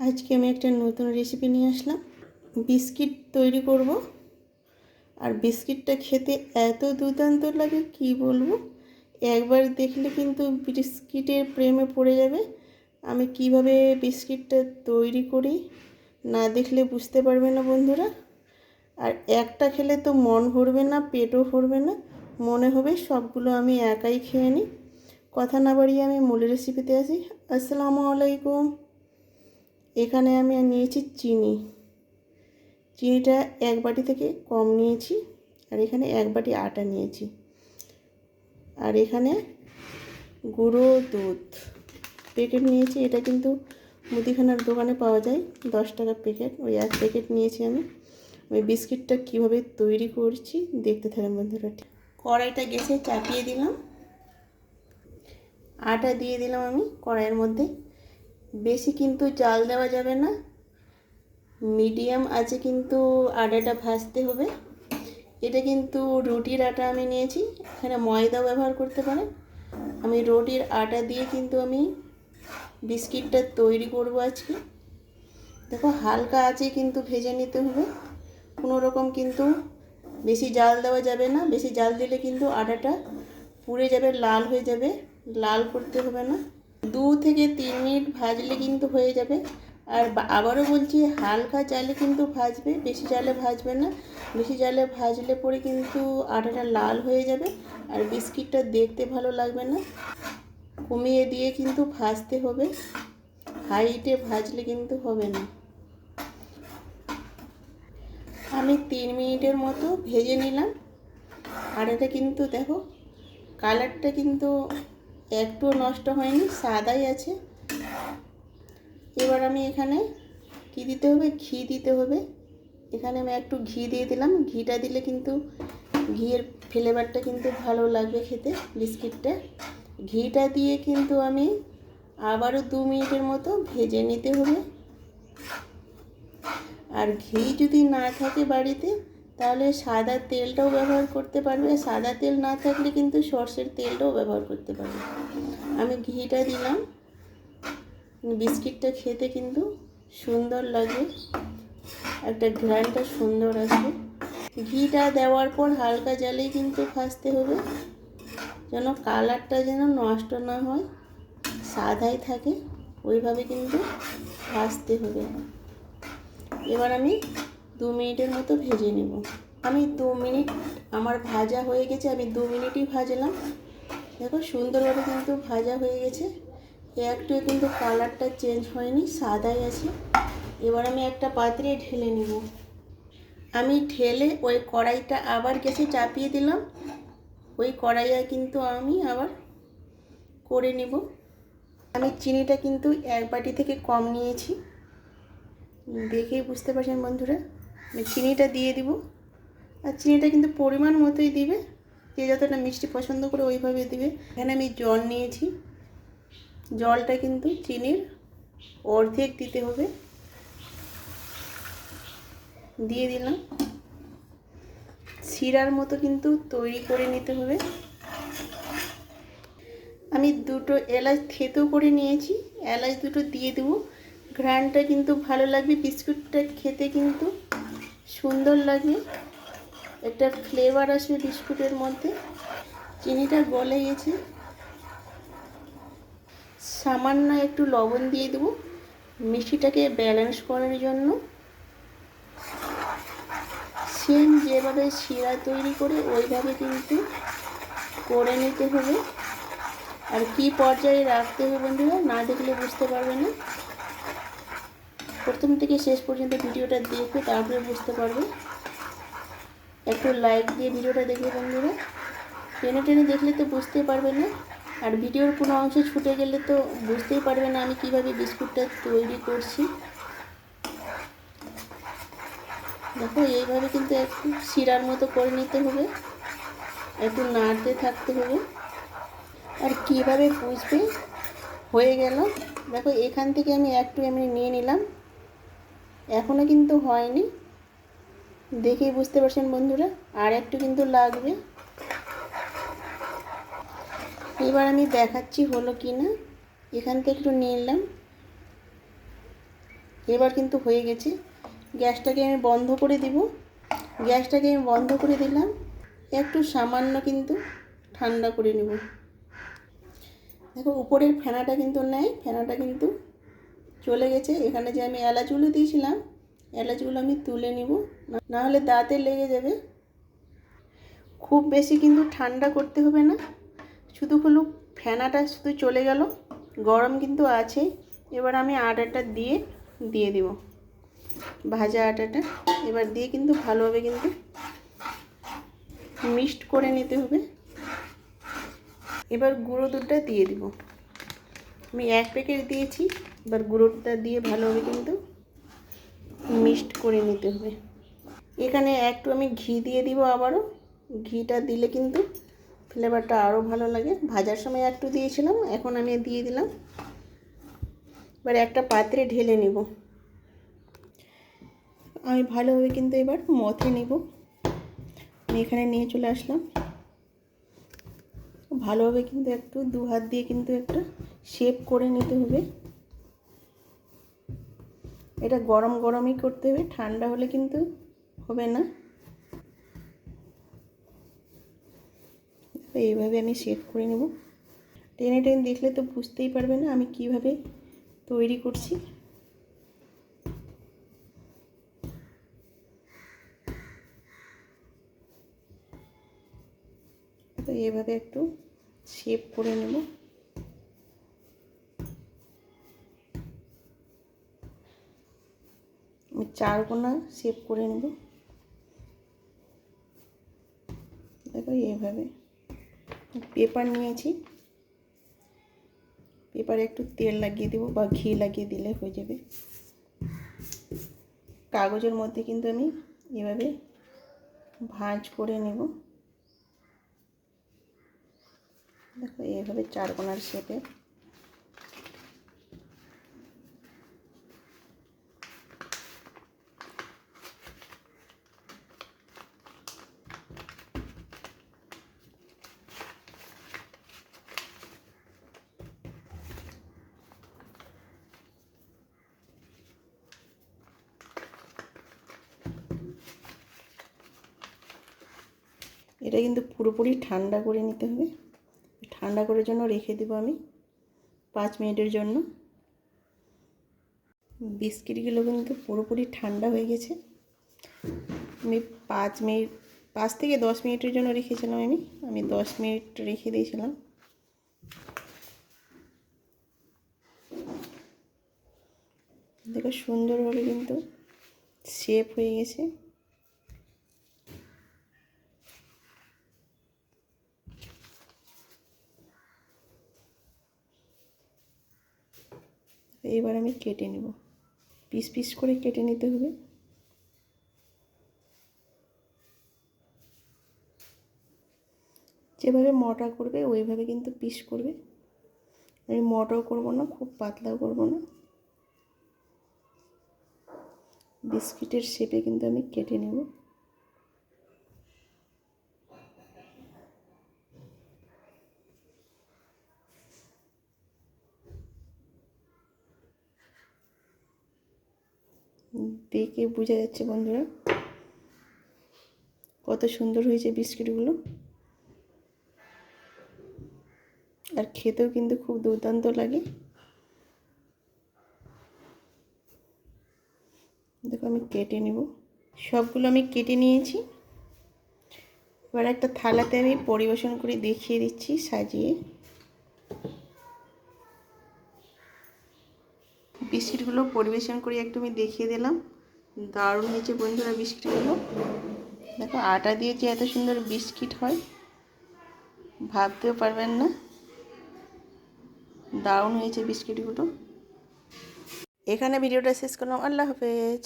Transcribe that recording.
আজকে আমি একটা নতুন রেসিপি নিয়ে আসলাম। বিস্কিট তৈরি করব। আর বিস্কিটটা খেতে এত দুর্দান্ত লাগে কি বলবো। একবার দেখলে কিন্তু বিস্কিটের প্রেমে পড়ে যাবে। আমি কিভাবে বিস্কিটটা তৈরি করি না দেখলে বুঝতে পারবে না বন্ধুরা। আর একটা খেলে তো মন ভরবে না, পেটও ভরবে না, মনে হবে সবগুলো আমি একাই খেয়ে নিই। কথা না বাড়িয়ে আমি মূল রেসিপিতে আসি। আসসালামু আলাইকুম। এখানে আমি নিয়েছি চিনিটা এক বাটি থেকে কম নিয়েছি। আর এখানে এক বাটি আটা নিয়েছি। আর এখানে গুঁড়ো দুধ প্যাকেট নিয়েছি। এটা কিন্তু মুদিখানার দোকানে পাওয়া যায়, 10 টাকা প্যাকেট। ওই এক প্যাকেট নিয়েছি আমি। ওই বিস্কিটটা কিভাবে তৈরি করছি দেখতে থাকেন বন্ধুরা। কড়াইটা গ্যাসে চাপিয়ে দিলাম, আটা দিয়ে দিলাম আমি কড়াইয়ের মধ্যে। বেশি কিন্তু জাল দেওয়া যাবে না, মিডিয়াম আছে কিন্তু আটাটা ভাজতে হবে। এটা কিন্তু রুটির আটা আমি নিয়েছি, এখানে ময়দাও ব্যবহার করতে পারেন। আমি রুটির আটা দিয়ে কিন্তু আমি বিস্কিটটা তৈরি করব আজকে। দেখো হালকা আছে কিন্তু ভেজে নিতে হবে, কোনো রকম কিন্তু বেশি জাল দেওয়া যাবে না। বেশি জাল দিলে কিন্তু আটাটা পুড়ে যাবে, লাল হয়ে যাবে। লাল করতে হবে না, 2 থেকে 3 মিনিট ভাজলে কিন্তু হয়ে যাবে। আর আবারও বলছি, হালকা জালে কিন্তু ভাজবে, বেশি জালে ভাজবে না। বেশি জালে ভাজলে পরে কিন্তু আটাটা লাল হয়ে যাবে আর বিস্কিটটা দেখতে ভালো লাগবে না। কমিয়ে দিয়ে কিন্তু ভাজতে হবে, হাইটে ভাজলে কিন্তু হবে না। আমি 3 মিনিটের মতো ভেজে নিলাম। আটাটা কিন্তু দেখো কালারটা কিন্তু একটুও নষ্ট হয়নি, সাদাই আছে। এবার আমি এখানে কি দিতে হবে, ঘি দিতে হবে। এখানে আমি একটু ঘি দিয়ে দিলাম। ঘিটা দিলে কিন্তু ঘিয়ের ফ্লেভারটা কিন্তু ভালো লাগবে খেতে বিস্কিটটা। ঘিটা দিয়ে কিন্তু আমি আবারও 2 মিনিটের মতো ভেজে নিতে হবে। আর ঘি যদি না থাকে বাড়িতে তাহলে সাদা তেলটাও ব্যবহার করতে পারবে। সাদা তেল না থাকলে কিন্তু সর্ষের তেলটাও ব্যবহার করতে পারবে। আমি ঘিটা দিলাম, বিস্কিটটা খেতে কিন্তু সুন্দর লাগে, একটা ঘ্রাণটা সুন্দর আসবে। ঘিটা দেওয়ার পর হালকা জালেই কিন্তু ভাজতে হবে, যেন কালারটা যেন নষ্ট না হয়, সাদাই থাকে, ওইভাবে কিন্তু ভাজতে হবে। এবার আমি 2 মিনিটের মতো ভেজে নেব। আমি 2 মিনিট আমার ভাজা হয়ে গেছে, আমি 2 মিনিটই ভাজলাম। দেখো সুন্দরভাবে কিন্তু ভাজা হয়ে গেছে, একটু কিন্তু কালারটা চেঞ্জ হয়নি, সাদাই আছে। এবার আমি একটা পাত্রে ঢেলে নেব। আমি ঢেলে ওই কড়াইটা আবার গ্যাসে চাপিয়ে দিলাম। ওই কড়াইয়া কিন্তু আমি আবার করে নেব। আমি চিনিটা কিন্তু এক বাটি থেকে কম নিয়েছি, দেখেই বুঝতে পারছেন বন্ধুরা। আমি চিনিটা দিয়ে দিব। আর চিনিটা কিন্তু পরিমাণ মতোই দিবে, যে যতটা মিষ্টি পছন্দ করে ওইভাবে দিবে। এখানে আমি জল নিয়েছি, জলটা কিন্তু চিনির অর্ধেক দিতে হবে, দিয়ে দিলাম। শিরার মতো কিন্তু তৈরি করে নিতে হবে। আমি 2টো এলাচ থেতো করে নিয়েছি, এলাচ 2টো দিয়ে দেবো। ঘ্রাণটা কিন্তু ভালো লাগবে, বিস্কুটটা খেতে কিন্তু সুন্দর লাগে, একটা ফ্লেভার আসবে বিস্কুটের মধ্যে। চিনিটা গলে গেছে, সামান্য একটু লবণ দিয়ে দেবো মিষ্টিটাকে ব্যালেন্স করার জন্য। সেম যেভাবে শিরা তৈরি করে ওইভাবে কিন্তু করে নিতে হবে। আর কি পর্যায়ে রাখতে হবে বন্ধুরা, না দেখলে বুঝতে পারবে না। প্রথম থেকে শেষ পর্যন্ত ভিডিওটা দেখবে, তারপরে বুঝতে পারবে। একটু লাইক দিয়ে ভিডিওটা দেখবে বন্ধুরা, টেনে টেনে দেখলে তো বুঝতেই পারবে না। আর ভিডিওর কোনো অংশ ছুটে গেলে তো বুঝতেই পারবে না আমি কিভাবে বিস্কুটটা তৈরি করছি। দেখো এইভাবে কিন্তু একটু শিরার মতো করে নিতে হবে, একটু নাড়তে থাকতে হবে। আর কিভাবে বুঝবে হয়ে গেল, দেখো এখান থেকে আমি একটু এমনি নিয়ে নিলাম, এখনও কিন্তু হয়নি, দেখেই বুঝতে পারছেন বন্ধুরা। আর একটু কিন্তু লাগবে। এবার আমি দেখাচ্ছি হলো কি না। এখান থেকে একটু নিয়ে নিলাম, এবার কিন্তু হয়ে গেছে। গ্যাসটাকে আমি বন্ধ করে দিব। গ্যাসটাকে আমি বন্ধ করে দিলাম। একটু সামান্য কিন্তু ঠান্ডা করে নেব। দেখো উপরের ফেনাটা কিন্তু নেই, ফেনাটা কিন্তু চলে গেছে। এখানে যে আমি এলাচগুলো দিয়েছিলাম, এলাচগুলো আমি তুলে নিব, না হলে দাঁতে লেগে যাবে। খুব বেশি কিন্তু ঠান্ডা করতে হবে না, শুধু হলো ফেনাটা শুধু চলে গেল, গরম কিন্তু আছে। এবার আমি আটাটা দিয়ে দিব, ভাজা আটাটা এবার দিয়ে কিন্তু ভালোভাবে কিন্তু মিক্সড করে নিতে হবে। এবার গুঁড়ো দুধটা দিয়ে দিব। আমি 1 প্যাকেট দিয়েছি। এবার গুঁড়োটা দিয়ে ভালোভাবে কিন্তু মিক্সড করে নিতে হবে। এখানে একটু আমি ঘি দিয়ে দিব আবারও। ঘিটা দিলে কিন্তু ফ্লেভারটা আরও ভালো লাগে। ভাজার সময় একটু দিয়েছিলাম, এখন আমি দিয়ে দিলাম। এবার একটা পাত্রে ঢেলে নেব। আমি ভালোভাবে কিন্তু এবার মথে নেব। আমি এখানে নিয়ে চলে আসলাম। ভালোভাবে কিন্তু একটু 2 হাত দিয়ে কিন্তু একটা শেপ করে নিতে হবে। এটা গরম গরমই করতে হবে, ঠান্ডা হলে কিন্তু হবে না। এইভাবে আমি শেপ করে নেব। টেনে টেনে দেখলে তো বুঝতেই পারবে না আমি কিভাবে তৈরি করছি। তো এইভাবে একটু শেপ করে নেব। আমি 4 কোণা শেপ করে নেব। দেখো এইভাবে পেপার নিয়েছি, পেপারে একটু তেল লাগিয়ে দেবো বা ঘি লাগিয়ে দিলে হয়ে যাবে। কাগজের মধ্যে কিন্তু আমি এভাবে ভাঁজ করে নেব। দেখো এইভাবে 4 কোণার শেপে। এটা কিন্তু পুরোপুরি ঠান্ডা করে নিতে হবে। ঠান্ডা করার জন্য রেখে দেবো আমি 5 মিনিটের জন্য। বিস্কিটগুলো কিন্তু পুরোপুরি ঠান্ডা হয়ে গেছে। আমি 5 থেকে 10 মিনিটের জন্য রেখেছিলাম। আমি 10 মিনিট রেখে দিয়েছিলাম। দেখো সুন্দরভাবে কিন্তু শেপ হয়ে গেছে। এইবার আমি কেটে নেব, পিস পিস করে কেটে নিতে হবে। যেভাবে মোটা করবে ওইভাবে কিন্তু পিস করবে। আমি মোটাও করব না, খুব পাতলাও করব না। বিস্কিটের শেপে কিন্তু আমি কেটে নেব। দেখে বোঝা যাচ্ছে বন্ধুরা কত সুন্দর হয়েছে বিস্কিটগুলো, আর খেতেও কিন্তু খুব দুর্দান্ত লাগে। দেখো আমি কেটে নেব, সবগুলো আমি কেটে নিয়েছি। এবার একটা থালাতে আমি পরিবেশন করে দেখিয়ে দিচ্ছি সাজিয়ে। বিস্কিটগুলো পরিবেশন করে একটু আমি দেখিয়ে দিলাম। দারুণ হয়েছে বন্ধুরা বিস্কিটগুলো। দেখো আটা দিয়ে যে এত সুন্দর বিস্কিট হয় ভাবতেও পারবেন না। দারুণ হয়েছে বিস্কিটগুলো। এখানে ভিডিওটা শেষ করলাম। আল্লাহ হাফেজ।